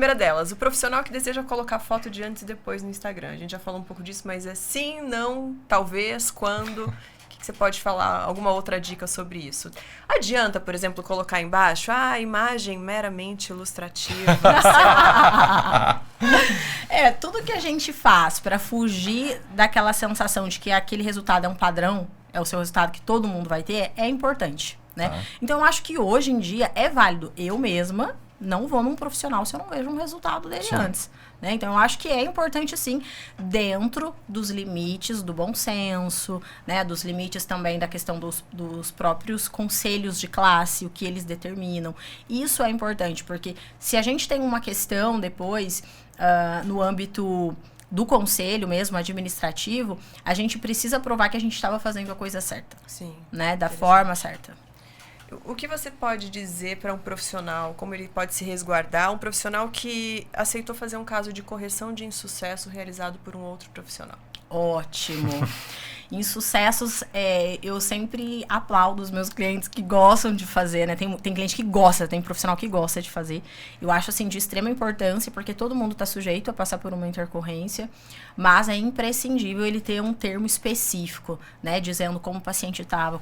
Primeira delas, o profissional que deseja colocar foto de antes e depois no Instagram. A gente já falou um pouco disso, mas é sim, não, talvez, quando... O que você pode falar? Alguma outra dica sobre isso? Adianta, por exemplo, colocar embaixo, imagem meramente ilustrativa. Tudo que a gente faz para fugir daquela sensação de que aquele resultado é um padrão, é o seu resultado que todo mundo vai ter, é importante, né? Então, eu acho que hoje em dia é válido. Eu mesma não vou num profissional se eu não vejo um resultado dele antes, né? Então, eu acho que é importante, sim, dentro dos limites do bom senso, né? Dos limites também da questão dos próprios conselhos de classe, o que eles determinam. Isso é importante, porque se a gente tem uma questão depois, no âmbito do conselho mesmo, administrativo, a gente precisa provar que a gente estava fazendo a coisa certa. Sim. Né? Da forma certa. O que você pode dizer para um profissional, como ele pode se resguardar, um profissional que aceitou fazer um caso de correção de insucesso realizado por um outro profissional? Ótimo. Insucessos, eu sempre aplaudo os meus clientes que gostam de fazer, né? Tem cliente que gosta, tem profissional que gosta de fazer. Eu acho, assim, de extrema importância, porque todo mundo está sujeito a passar por uma intercorrência, mas é imprescindível ele ter um termo específico, né? Dizendo como o paciente estava,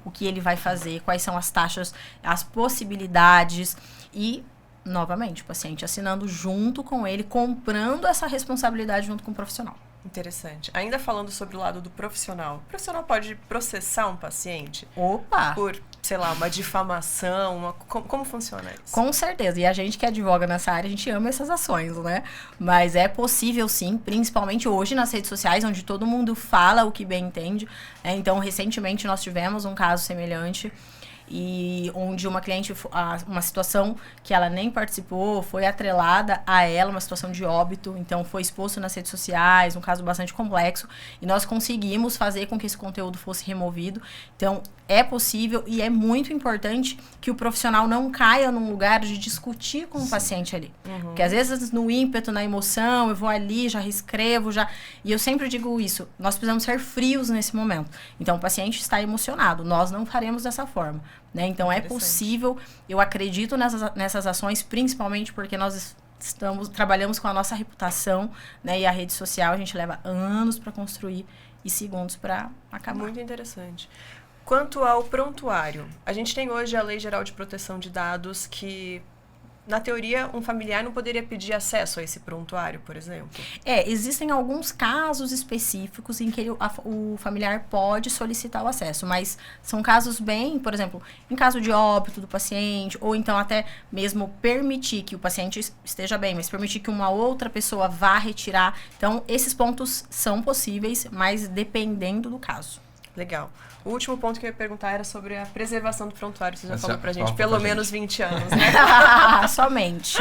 o que ele vai fazer, quais são as taxas, as possibilidades e... Novamente, o paciente assinando junto com ele, comprando essa responsabilidade junto com o profissional. Interessante. Ainda falando sobre o lado do profissional, o profissional pode processar um paciente? Opa! Por, sei lá, uma difamação, como funciona isso? Com certeza. E a gente que advoga nessa área, a gente ama essas ações, né? Mas é possível sim, principalmente hoje nas redes sociais, onde todo mundo fala o que bem entende. Né? Então, recentemente nós tivemos um caso semelhante, e onde uma cliente, uma situação que ela nem participou, foi atrelada a ela, uma situação de óbito, então foi exposto nas redes sociais, um caso bastante complexo, e nós conseguimos fazer com que esse conteúdo fosse removido. Então, é possível e é muito importante que o profissional não caia num lugar de discutir com o paciente ali. Porque às vezes no ímpeto, na emoção, eu vou ali, já reescrevo, e eu sempre digo isso, nós precisamos ser frios nesse momento. Então o paciente está emocionado, nós não faremos dessa forma. Né? Então é possível, eu acredito nessas ações, principalmente porque nós trabalhamos com a nossa reputação, né? E a rede social a gente leva anos para construir e segundos para acabar. Muito interessante. Quanto ao prontuário, a gente tem hoje a Lei Geral de Proteção de Dados que, na teoria, um familiar não poderia pedir acesso a esse prontuário, por exemplo? Existem alguns casos específicos em que o familiar pode solicitar o acesso, mas são casos bem, por exemplo, em caso de óbito do paciente, ou então até mesmo permitir que o paciente esteja bem, mas permitir que uma outra pessoa vá retirar. Então, esses pontos são possíveis, mas dependendo do caso. Legal. O último ponto que eu ia perguntar era sobre a preservação do prontuário. Você já falou pra gente pelo menos 20 anos, né? Somente.